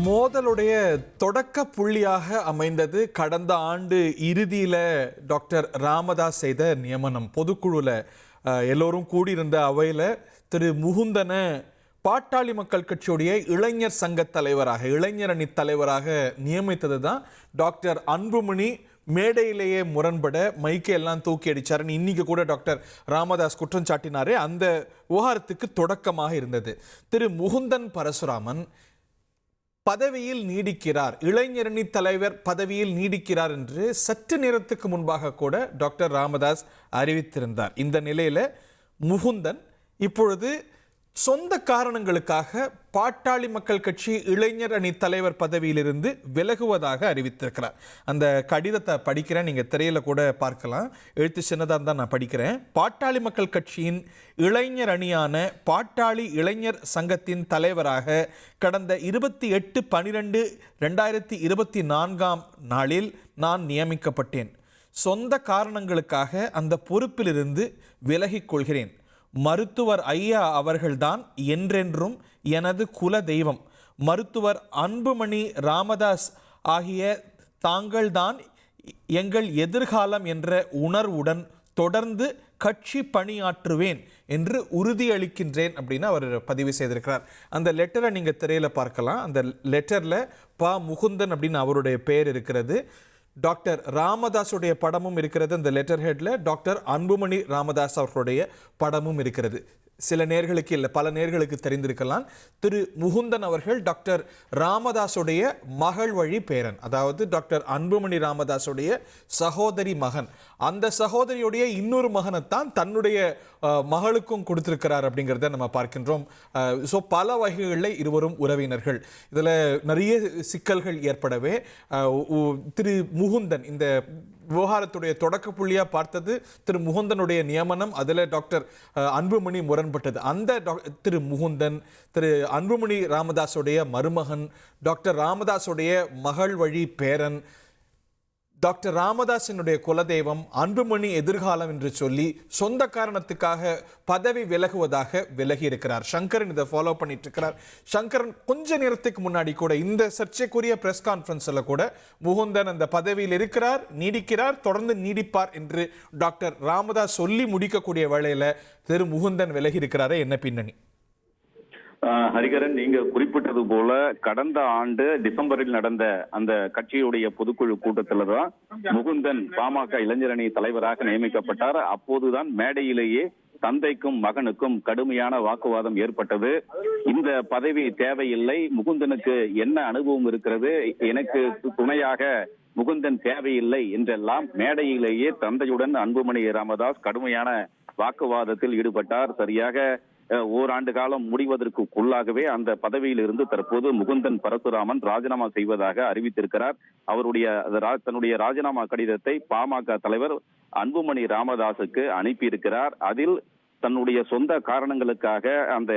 மோதலுடைய தொடக்க புள்ளியாக அமைந்தது கடந்த ஆண்டு இறுதியில் டாக்டர் ராமதாஸ் செய்த நியமனம். பொதுக்குழுவில் எல்லோரும் கூடியிருந்த அவையில் திரு முகுந்தனை பாட்டாளி மக்கள் கட்சியுடைய இளைஞர் சங்க தலைவராக, இளைஞர் அணி தலைவராக நியமித்தது தான் டாக்டர் அன்புமணி மேடையிலேயே முரண்பட மைக்கை எல்லாம் தூக்கி அடிச்சாருன்னு இன்னைக்கு கூட டாக்டர் ராமதாஸ் குற்றம் சாட்டினாரே, அந்த விவகாரத்துக்கு தொடக்கமாக இருந்தது. திரு முகுந்தன் பரசுராமன் பதவியில் நீடிக்கிறார், இளைஞரணி தலைவர் பதவியில் நீடிக்கிறார் என்று சற்று நேரத்துக்கு முன்பாக கூட டாக்டர் ராமதாஸ் அறிவித்திருந்தார். இந்த நிலையில முகுந்தன் இப்பொழுது சொந்த காரணங்களுக்காக பாட்டாளி மக்கள் கட்சி இளைஞர் அணி தலைவர் பதவியிலிருந்து விலகுவதாக அறிவித்திருக்கிறார். அந்த கடிதத்தை படிக்கிறேன், நீங்கள் திரையில கூட பார்க்கலாம், எழுத்து சின்னதாக தான் நான் படிக்கிறேன். பாட்டாளி மக்கள் கட்சியின் இளைஞர் அணியான பாட்டாளி இளைஞர் சங்கத்தின் தலைவராக கடந்த 28/12/2024 நாளில் நான் நியமிக்கப்பட்டேன். சொந்த காரணங்களுக்காக அந்த பொறுப்பிலிருந்து விலகிக் கொள்கிறேன். மருத்துவர் ஐயா அவர்கள்தான் என்றென்றும் எனது குல தெய்வம். மருத்துவர் அன்புமணி ராமதாஸ் ஆகிய தாங்கள்தான் எங்கள் எதிர்காலம் என்ற உணர்வுடன் தொடர்ந்து கட்சி பணியாற்றுவேன் என்று உறுதியளிக்கின்றேன் அப்படின்னு அவர் பதிவு செய்திருக்கிறார். அந்த லெட்டரை நீங்கள் திரையில பார்க்கலாம். அந்த லெட்டரில் பா முகுந்தன் அப்படின்னு அவருடைய பெயர் இருக்கிறது. டாக்டர் ராமதாஸுடைய படமும் இருக்கிறது. அந்த லெட்டர் ஹெட்ல டாக்டர் அன்புமணி ராமதாஸ் அவர்களுடைய படமும் இருக்கிறது. சில நேர்களுக்கு இல்லை, பல நேர்களுக்கு தெரிந்திருக்கலாம். திரு முகுந்தன் அவர்கள் டாக்டர் ராமதாஸுடைய மகள் வழி பேரன், அதாவது டாக்டர் அன்புமணி ராமதாஸுடைய சகோதரி மகன். அந்த சகோதரியுடைய இன்னொரு மகனைத்தான் தன்னுடைய மகளுக்கும் கொடுத்திருக்கிறார் அப்படிங்கிறத நம்ம பார்க்கின்றோம். ஸோ பல வகைகளில் இருவரும் உறவினர்கள். இதில் நிறைய சிக்கல்கள் ஏற்படவே திரு முகுந்தன் இந்த விவகாரத்துடைய தொடக்க புள்ளியாக பார்த்தது திரு முகுந்தனுடைய நியமனம். அதில் டாக்டர் அன்புமணி முரண்பட்டது. அந்த திரு முகுந்தன் திரு அன்புமணி ராமதாஸுடைய மருமகன், டாக்டர் ராமதாஸுடைய மகள் வழி பேரன், டாக்டர் ராமதாஸினுடைய குலதெய்வம், அன்புமணி எதிர்காலம் என்று சொல்லி சொந்த காரணத்துக்காக பதவி விலகுவதாக விலகி இருக்கிறார். சங்கரன் இதை ஃபாலோ பண்ணிட்டு இருக்கிறார். சங்கரன் கொஞ்ச நேரத்துக்கு முன்னாடி கூட இந்த சர்ச்சைக்குரிய பிரஸ் கான்ஃபரன்ஸில் கூட முகுந்தன் அந்த பதவியில் இருக்கிறார், நீடிக்கிறார், தொடர்ந்து நீடிப்பார் என்று டாக்டர் ராமதாஸ் சொல்லி முடிக்கக்கூடிய வேளையில திரு முகுந்தன் விலகி இருக்கிறாரே, என்ன பின்னணி? ஹரிகரன், நீங்க குறிப்பிட்டது போல கடந்த ஆண்டு டிசம்பரில் நடந்த அந்த கட்சியுடைய பொதுக்குழு கூட்டத்தில் தான் முகுந்தன் பாமக இளைஞரணி தலைவராக நியமிக்கப்பட்டார். அப்போதுதான் மேடையிலேயே தந்தைக்கும் மகனுக்கும் கடுமையான வாக்குவாதம் ஏற்பட்டது. இந்த பதவி தேவையில்லை, முகுந்தனுக்கு என்ன அனுபவம் இருக்கிறது, எனக்கு துணையாக முகுந்தன் தேவையில்லை என்றெல்லாம் மேடையிலேயே தந்தையுடன் அன்புமணி ராமதாஸ் கடுமையான வாக்குவாதத்தில் ஈடுபட்டார். சரியாக ஓராண்டு காலம் முடிவதற்குள்ளாகவே அந்த பதவியில் இருந்து தற்போது முகுந்தன் பரசுராமன் ராஜினாமா செய்வதாக அறிவித்திருக்கிறார். தன்னுடைய ராஜினாமா கடிதத்தை பாமக தலைவர் அன்புமணி ராமதாஸுக்கு அனுப்பியிருக்கிறார். அதில் தன்னுடைய சொந்த காரணங்களுக்காக அந்த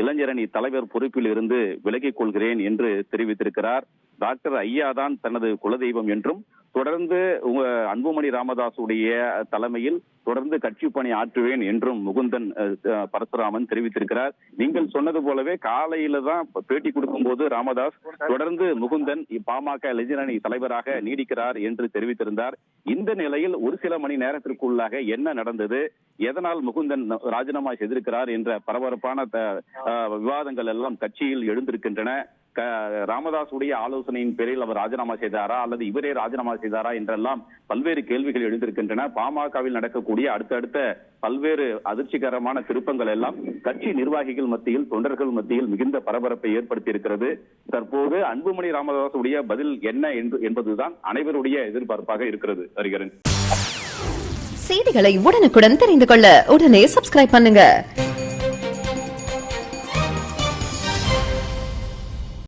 இளைஞரணி தலைவர் பொறுப்பில் இருந்து விலகிக் கொள்கிறேன் என்று தெரிவித்திருக்கிறார். டாக்டர் ஐயா தான் தனது குலதெய்வம் என்றும் தொடர்ந்து அன்புமணி ராமதாஸுடைய தலைமையில் தொடர்ந்து கட்சி பணி ஆற்றுவேன் என்றும் முகுந்தன் பரசுராமன் தெரிவித்திருக்கிறார். நீங்கள் சொன்னது போலவே காலையில தான் பேட்டி கொடுக்கும் போது ராமதாஸ் தொடர்ந்து முகுந்தன் பாமக இளைஞரணி தலைவராக நீடிக்கிறார் என்று தெரிவித்திருந்தார். இந்த நிலையில் ஒரு சில மணி நேரத்திற்குள்ளாக என்ன நடந்தது, எதனால் முகுந்தன் ராஜினாமா செய்திருக்கிறார் என்ற பரபரப்பான விவாதங்கள் எல்லாம் கட்சியில் எழுந்திருக்கின்றன. ராமதாசுடைய ஆலோசனையின் பேரில் அவர் ராஜினாமா செய்தாரா அல்லது இவரே ராஜினாமா செய்தாரா என்றெல்லாம் பல்வேறு கேள்விகள் எழுந்திருக்கின்றன. பாமகவில் நடக்கக்கூடிய அடுத்தடுத்த பல்வேறு அதிர்ச்சிகரமான திருப்பங்கள் எல்லாம் கட்சி நிர்வாகிகள் மத்தியில், தொண்டர்கள் மத்தியில் மிகுந்த பரபரப்பை ஏற்படுத்தி இருக்கிறது. தற்போது அன்புமணி ராமதாசுடைய பதில் என்ன என்பதுதான் அனைவருடைய எதிர்பார்ப்பாக இருக்கிறது. ஹரிகரன், செய்திகளை உடனுக்குடன் தெரிந்து கொள்ள உடனே சப்ஸ்கிரைப் பண்ணுங்க.